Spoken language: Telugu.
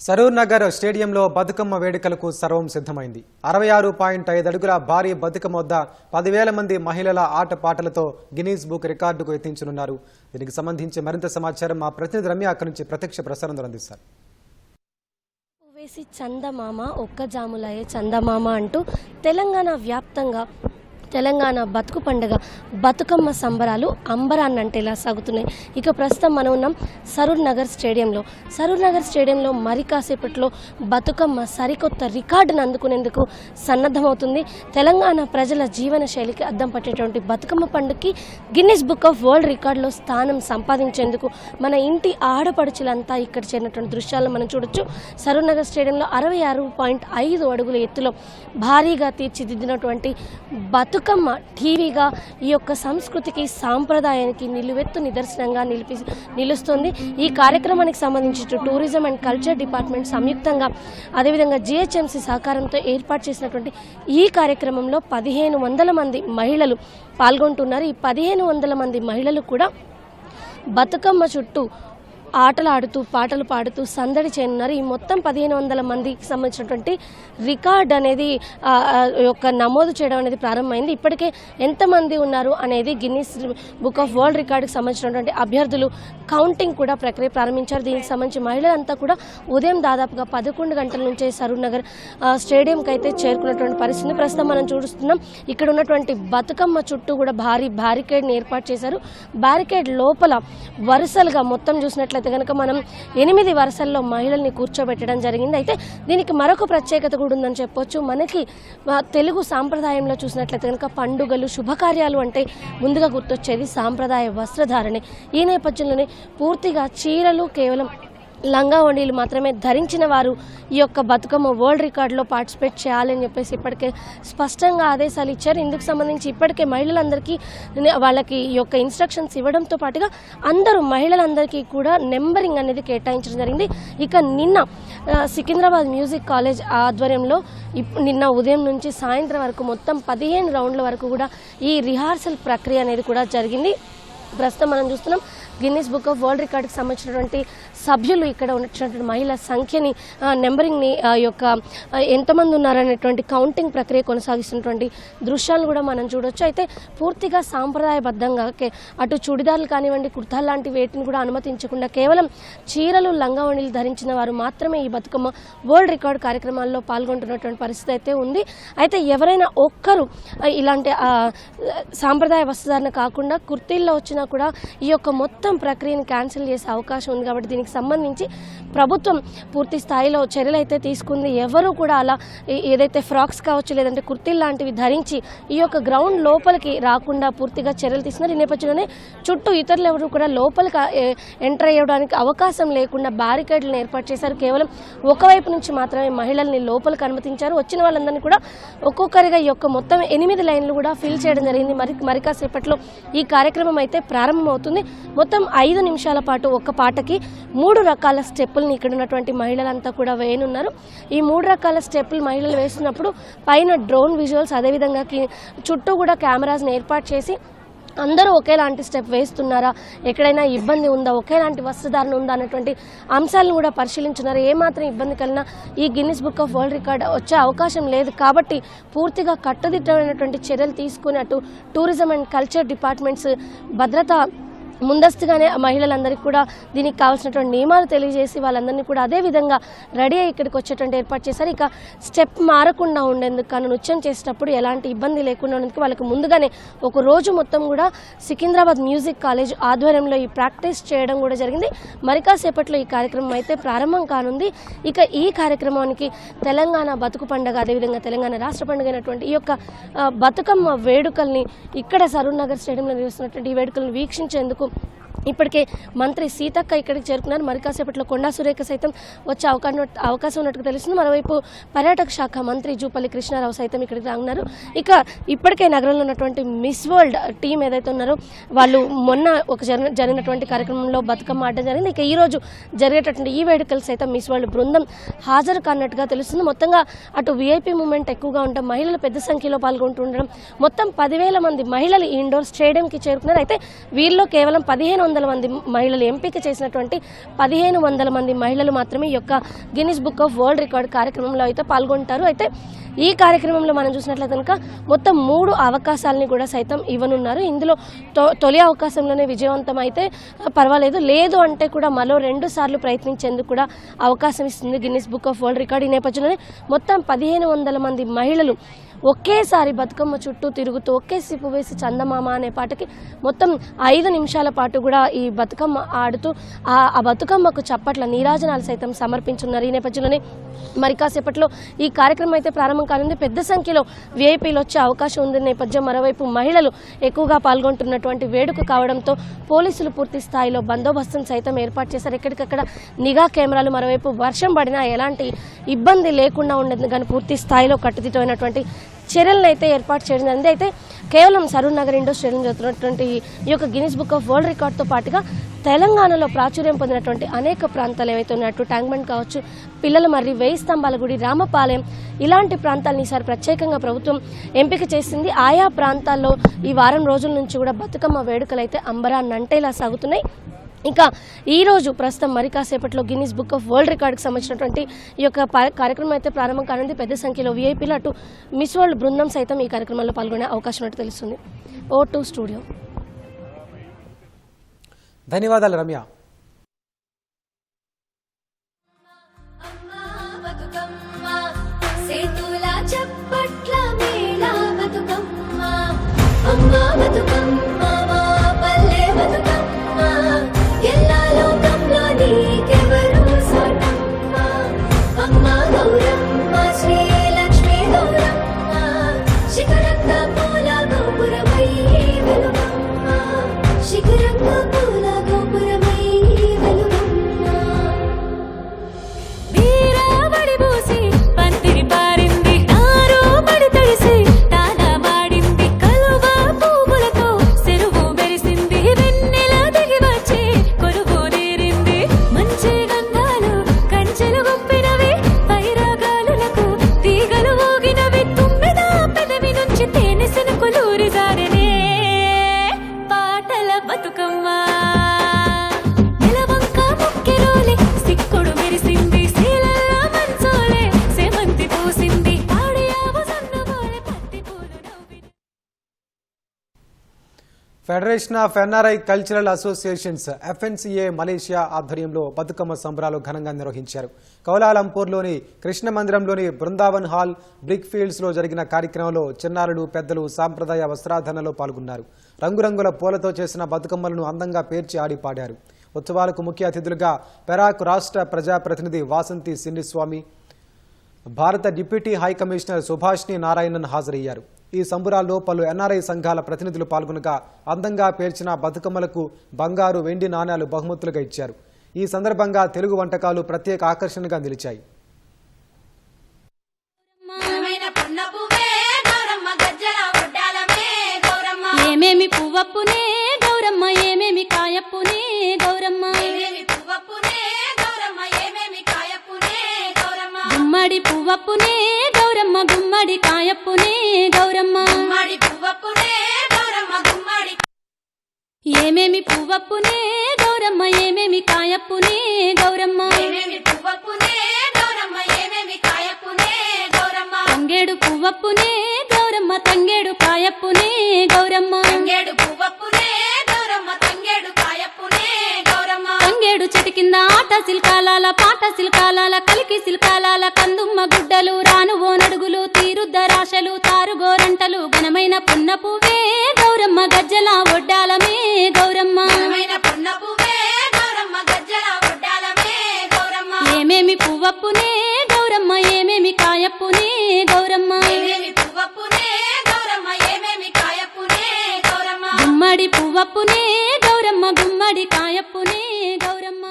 సరూర్ నగర్ స్టేడియంలో బతుకమ్మ వేడుకలకు సర్వం సిద్ధమైంది. 66.5 అడుగుల భారీ బతుకమ్మ వద్ద 10,000 మంది మహిళల ఆటపాటలతో గిన్నీస్ బుక్ రికార్డుకు ఎత్తించనున్నారు. దీనికి సంబంధించి మరింత సమాచారం మా ప్రతినిధి రమ్య అక్కడి నుంచి ప్రత్యక్ష ప్రసారం అందిస్తారు. చందమామ ఒక్కజాములయే చందమామ అంటూ తెలంగాణ వ్యాప్తంగా తెలంగాణ బతుకు పండుగ బతుకమ్మ సంబరాలు అంబరాన్నంటేలా సాగుతున్నాయి. ఇక ప్రస్తుతం మనం ఉన్నాం సరూర్ నగర్ స్టేడియంలో మరి కాసేపట్లో బతుకమ్మ సరికొత్త రికార్డును అందుకునేందుకు సన్నద్ధమవుతుంది. తెలంగాణ ప్రజల జీవన శైలికి అద్దం పట్టేటువంటి బతుకమ్మ పండుగకి గిన్నిస్ బుక్ ఆఫ్ వరల్డ్ రికార్డులో స్థానం సంపాదించేందుకు మన ఇంటి ఆడపడుచులంతా ఇక్కడ చేరినటువంటి దృశ్యాలను మనం చూడొచ్చు. సరూర్ నగర్ స్టేడియంలో 66.5 అడుగుల ఎత్తులో భారీగా తీర్చిదిద్దినటువంటి బతుకమ్మ టీవీగా ఈ యొక్క సంస్కృతికి సాంప్రదాయానికి నిలువెత్తు నిదర్శనంగా నిలుస్తుంది. ఈ కార్యక్రమానికి సంబంధించి టూరిజం అండ్ కల్చర్ డిపార్ట్మెంట్ సంయుక్తంగా అదేవిధంగా జిహెచ్ఎంసీ సహకారంతో ఏర్పాటు చేసినటువంటి ఈ కార్యక్రమంలో 1,500 మంది మహిళలు పాల్గొంటున్నారు. ఈ 1,500 మంది మహిళలు కూడా బతుకమ్మ చుట్టూ ఆటలాడుతూ పాటలు పాడుతూ సందడి చేయనున్నారు. ఈ మొత్తం 1,500 మందికి సంబంధించినటువంటి రికార్డ్ అనేది నమోదు చేయడం అనేది ప్రారంభమైంది. ఇప్పటికే ఎంతమంది ఉన్నారు అనేది గిన్నిస్ బుక్ ఆఫ్ వరల్డ్ రికార్డుకి సంబంధించినటువంటి అభ్యర్థులు కౌంటింగ్ కూడా ప్రక్రియ ప్రారంభించారు. దీనికి సంబంధించి మహిళలంతా కూడా ఉదయం దాదాపుగా 11 గంటల నుంచే సరూర్ నగర్ స్టేడియంకి అయితే చేరుకున్నటువంటి పరిస్థితిని ప్రస్తుతం మనం చూస్తున్నాం. ఇక్కడ ఉన్నటువంటి బతుకమ్మ చుట్టూ కూడా భారీ బ్యారికేడ్ని ఏర్పాటు చేశారు. బ్యారికేడ్ లోపల వరుసలుగా మొత్తం చూసినట్లయితే కనుక మనం 8 వరుసల్లో మహిళల్ని కూర్చోబెట్టడం జరిగింది. అయితే దీనికి మరొక ప్రత్యేకత కూడా ఉందని చెప్పొచ్చు. మనకి తెలుగు సాంప్రదాయంలో చూసినట్లయితే కనుక పండుగలు శుభకార్యాలు అంటే ముందుగా గుర్తొచ్చేది సాంప్రదాయ వస్త్రధారణే. ఈ నేపథ్యంలోనే పూర్తిగా చీరలు కేవలం లంగా ఓణీలు మాత్రమే ధరించిన వారు ఈ యొక్క బతుకమ్మ వరల్డ్ రికార్డులో పార్టిసిపేట్ చేయాలని చెప్పేసి ఇప్పటికే స్పష్టంగా ఆదేశాలు ఇచ్చారు. ఇందుకు సంబంధించి ఇప్పటికే మహిళలందరికీ వాళ్ళకి ఈ యొక్క ఇన్స్ట్రక్షన్స్ ఇవ్వడంతో పాటుగా మహిళలందరికీ కూడా నెంబరింగ్ అనేది కేటాయించడం జరిగింది. ఇక నిన్న సికింద్రాబాద్ మ్యూజిక్ కాలేజ్ ఆధ్వర్యంలో నిన్న ఉదయం నుంచి సాయంత్రం వరకు మొత్తం 15 రౌండ్ల వరకు కూడా ఈ రిహార్సల్ ప్రక్రియ అనేది కూడా జరిగింది. ప్రస్తుతం మనం చూస్తున్నాం గిన్నిస్ బుక్ ఆఫ్ వరల్డ్ రికార్డుకి సంబంధించినటువంటి సభ్యులు ఇక్కడ ఉన్నటువంటి మహిళల సంఖ్యని నెంబరింగ్ని ఎంతమంది ఉన్నారనేటువంటి కౌంటింగ్ ప్రక్రియ కొనసాగిస్తున్నటువంటి దృశ్యాలు కూడా మనం చూడొచ్చు. అయితే పూర్తిగా సాంప్రదాయబద్ధంగా అటు చుడిదార్లు కానివ్వండి కుర్తాలు లాంటి వేటిని కూడా అనుమతించకుండా కేవలం చీరలు లంగావణిలు ధరించిన వారు మాత్రమే ఈ బతుకమ్మ వరల్డ్ రికార్డు కార్యక్రమాల్లో పాల్గొంటున్నటువంటి పరిస్థితి అయితే ఉంది. అయితే ఎవరైనా ఒక్కరు ఇలాంటి సాంప్రదాయ వస్త్రధారణ కాకుండా కుర్తీల్లో వచ్చినా కూడా ఈ యొక్క మొత్తం ప్రక్రియను క్యాన్సిల్ చేసే అవకాశం ఉంది. కాబట్టి దీనికి సంబంధించి ప్రభుత్వం పూర్తి స్థాయిలో చర్యలు అయితే తీసుకుంది. ఎవరు కూడా అలా ఏదైతే ఫ్రాక్స్ కావచ్చు లేదంటే కుర్తీలు లాంటివి ధరించి ఈ యొక్క గ్రౌండ్ లోపలికి రాకుండా పూర్తిగా చర్యలు తీసుకున్నారు. ఈ నేపథ్యంలోనే చుట్టూ ఇతరులు ఎవరు కూడా లోపలికి ఎంటర్ అయ్యడానికి అవకాశం లేకుండా బ్యారికేడ్లను ఏర్పాటు చేశారు. కేవలం ఒకవైపు నుంచి మాత్రమే మహిళల్ని లోపలికి అనుమతించారు. వచ్చిన వాళ్ళందరినీ కూడా ఒక్కొక్కరిగా ఈ యొక్క మొత్తం 8 లైన్లు కూడా ఫిల్ చేయడం జరిగింది. మరి కాసేపట్లో ఈ కార్యక్రమం అయితే ప్రారంభమవుతుంది. మొత్తం 5 నిమిషాల పాటు ఒక పాటకి 3 రకాల స్టెప్పుల్ని ఇక్కడ ఉన్నటువంటి మహిళలంతా కూడా వేయనున్నారు. ఈ 3 రకాల స్టెప్పులు మహిళలు వేస్తున్నప్పుడు పైన డ్రోన్ విజువల్స్ అదేవిధంగా చుట్టూ కూడా కెమెరాస్ని ఏర్పాటు చేసి అందరూ ఒకేలాంటి స్టెప్ వేస్తున్నారా, ఎక్కడైనా ఇబ్బంది ఉందా, ఒకేలాంటి వస్త్రధారణ ఉందా అన్నటువంటి అంశాలను కూడా పరిశీలించున్నారు. ఏమాత్రం ఇబ్బంది కలిగినా ఈ Guinness book of world record వచ్చే అవకాశం లేదు. కాబట్టి పూర్తిగా కట్టుదిట్టమైనటువంటి చర్యలు తీసుకుని అటు టూరిజం అండ్ కల్చర్ డిపార్ట్మెంట్స్ భద్రత ముందస్తుగానే మహిళలందరికీ కూడా దీనికి కావాల్సినటువంటి నియమాలు తెలియజేసి వాళ్ళందరినీ కూడా అదే విధంగా రెడీ అయ్యి ఇక్కడికి వచ్చేటువంటి ఏర్పాటు చేశారు. ఇక స్టెప్ మారకుండా ఉండేందుకు కానీ నృత్యం చేసేటప్పుడు ఎలాంటి ఇబ్బంది లేకుండా ఉండేందుకు వాళ్ళకి ముందుగానే ఒక రోజు మొత్తం కూడా సికింద్రాబాద్ మ్యూజిక్ కాలేజ్ ఆధ్వర్యంలో ఈ ప్రాక్టీస్ చేయడం కూడా జరిగింది. మరి కాసేపట్లో ఈ కార్యక్రమం అయితే ప్రారంభం కానుంది. ఇక ఈ కార్యక్రమానికి తెలంగాణ బతుకు పండుగ అదేవిధంగా తెలంగాణ రాష్ట్ర పండుగ అయినటువంటి ఈ యొక్క బతుకమ్మ వేడుకల్ని ఇక్కడ సరూర్ నగర్ స్టేడియంలో నిర్వహిస్తున్నటువంటి ఈ వేడుకలను వీక్షించేందుకు ఇప్పటికే మంత్రి సీతక్క ఇక్కడికి చేరుకున్నారు. మరి కాసేపట్లో కొండా సురేఖ సైతం వచ్చే అవకాశం ఉన్నట్టుగా తెలుస్తుంది. మరోవైపు పర్యాటక శాఖ మంత్రి జూపల్లి కృష్ణారావు సైతం ఇక్కడికి రానున్నారు. ఇక ఇప్పటికే నగరంలో ఉన్నటువంటి మిస్ వరల్డ్ టీం ఏదైతే ఉన్నారో వాళ్ళు మొన్న జరిగినటువంటి కార్యక్రమంలో బతుకమ్మ ఆడడం జరిగింది. ఇక ఈరోజు జరిగేటటువంటి ఈ వేడుకలు సైతం మిస్ వరల్డ్ బృందం హాజరు కాన్నట్టుగా తెలుస్తుంది. మొత్తంగా అటు విఐపీ మూమెంట్ ఎక్కువగా ఉండడం, మహిళలు పెద్ద సంఖ్యలో పాల్గొంటుండడం, మొత్తం 10,000 మంది మహిళలు ఇండోర్ స్టేడియంకి చేరుకున్నారు. అయితే వీరిలో కేవలం 1,500 1500 మంది మహిళలు ఎంపిక చేసినటువంటి 1500 మంది మహిళలు మాత్రమే ఈ యొక్క Guinness book of world record కార్యక్రమంలో అయితే పాల్గొంటారు. అయితే ఈ కార్యక్రమంలో మనం చూసినట్లయితే కనుక మొత్తం 3 అవకాశాలని కూడా సైతం ఇవ్వనున్నారు. ఇందులో తొలి అవకాశంలోనే విజయవంతం అయితే పర్వాలేదు, లేదు అంటే కూడా మరో 2 సార్లు ప్రయత్నించేందుకు కూడా అవకాశం ఇస్తుంది Guinness book of world record. ఈ నేపథ్యంలోనే మొత్తం 1500 మంది మహిళలు ఒకేసారి బతుకమ్మ చుట్టూ తిరుగుతూ ఒకే సిప్పు వేసి చందమామ అనే పాటకి మొత్తం 5 నిమిషాల పాటు కూడా ఈ బతుకమ్మ ఆడుతూ ఆ బతుకమ్మకు చప్పట్ల నీరాజనాలు సైతం సమర్పించున్నారు. ఈ నేపథ్యంలోనే మరి కాసేపట్లో ఈ కార్యక్రమం అయితే ప్రారంభం కానుంది. పెద్ద సంఖ్యలో విఐపీలు వచ్చే అవకాశం ఉంది నేపథ్యం. మరోవైపు మహిళలు ఎక్కువగా పాల్గొంటున్నటువంటి వేడుక కావడంతో పోలీసులు పూర్తి స్థాయిలో బందోబస్తును సైతం ఏర్పాటు చేశారు. ఎక్కడికక్కడ నిఘా కెమెరాలు, మరోవైపు వర్షం పడినా ఎలాంటి ఇబ్బంది లేకుండా ఉండేది కానీ పూర్తి స్థాయిలో కట్టుదిట్టమైనటువంటి చర్యలను అయితే ఏర్పాటు చేయడం జరిగింది. అయితే కేవలం సరూర్ నగర్ ఇండోర్ స్టేడియం జరుగుతున్నటువంటి ఈ యొక్క గిన్నిస్ బుక్ ఆఫ్ వరల్డ్ రికార్డ్తో పాటుగా తెలంగాణలో ప్రాచుర్యం పొందినటువంటి అనేక ప్రాంతాలు ఏవైతే ఉన్నట్టు ట్యాంక్ బండ్ కావచ్చు, పిల్లల మర్రి, 1000 స్తంభాల గుడి, రామపాలెం ఇలాంటి ప్రాంతాలను ఈసారి ప్రత్యేకంగా ప్రభుత్వం ఎంపిక చేసింది. ఆయా ప్రాంతాల్లో ఈ వారం రోజుల నుంచి కూడా బతుకమ్మ వేడుకలు అయితే అంబరాన్నంటేలా సాగుతున్నాయి. ఇంకా ఈరోజు ప్రస్తుతం మరి కాసేపట్లో గిన్నిస్ బుక్ ఆఫ్ వరల్డ్ రికార్డుకి సంబంధించినటువంటి ఈ యొక్క కార్యక్రమం అయితే ప్రారంభం కానుంది. పెద్ద సంఖ్యలో విఐపీలు అటు మిస్ వరల్డ్ బృందం సైతం ఈ కార్యక్రమంలో పాల్గొనే అవకాశం ఉన్నట్టు తెలుస్తుంది. O2 studio. ధన్యవాదాలు Ramya. Federation of NRI cultural associations FNCA Malaysia ఆధ్వర్యంలో బతుకమ్మ సంబరాలు ఘనంగా నిర్వహించారు. కౌలాలంపూర్లోని కృష్ణ మందిరంలోని బృందావన్ హాల్, బ్రిక్ ఫీల్డ్స్లో జరిగిన కార్యక్రమంలో చిన్నారులు, పెద్దలు సాంప్రదాయ వస్త్రాధరణలో పాల్గొన్నారు. రంగురంగుల పూలతో చేసిన బతుకమ్మలను అందంగా పేర్చి ఆడి పాడారు. ఉత్సవాలకు ముఖ్య అతిథులుగా పెరాక్ రాష్ట్ర ప్రజాప్రతినిధి వాసంతి సిన్నిస్వామి, భారత deputy high commissioner Subhashini Narayanan హాజరయ్యారు. ఈ సంబురాల్లో పలు ఎన్ఆర్ఐ సంఘాల ప్రతినిధులు పాల్గొనగా అందంగా పేర్చిన బతుకమ్మలకు బంగారు, వెండి నాణ్యాలు బహుమతులుగా ఇచ్చారు. ఈ సందర్భంగా తెలుగు వంటకాలు ప్రత్యేక ఆకర్షణగా నిలిచాయి. ఏమేమి పువ్వప్పునే గౌరమ్మ, ఏమేమి కాయప్పునే గౌరమ్మ, గుమ్మడి పువ్వప్పునే గౌరమ్మ, గుమ్మడి కాయప్పునే గౌరమ్మ, ఏమేమి పువ్వప్పునే గౌరమ్మ, ఏమేమి కాయప్పునే గౌరమ్మ, తంగేడు పువ్వప్పునే గౌరమ్మ, తంగేడు కాయప్పునే గౌరమ్మ, తంగేడు చెట్టు కింద ఆట సిల్కాలాల, పాట సిల్కాలాల, కలికి సిల్కాలాల, కందుమ్మ గుడ్డలు, రానువో నడుగులు, తీరుద్దరాశలు, తారుగోరంటలు, ఘనమైన పున్న పువ్వే గౌరమ్మ, గజ్జల ఒడ్డాలమే గౌరమ్మ, ఏమేమి పువ్వప్పునే గౌరమ్మ, ఏమేమి కాయప్పునే గౌరమ్మ, గుమ్మడి పువ్వప్పునే గౌరమ్మ, గుమ్మడి కాయప్పునే గౌరమ్మ.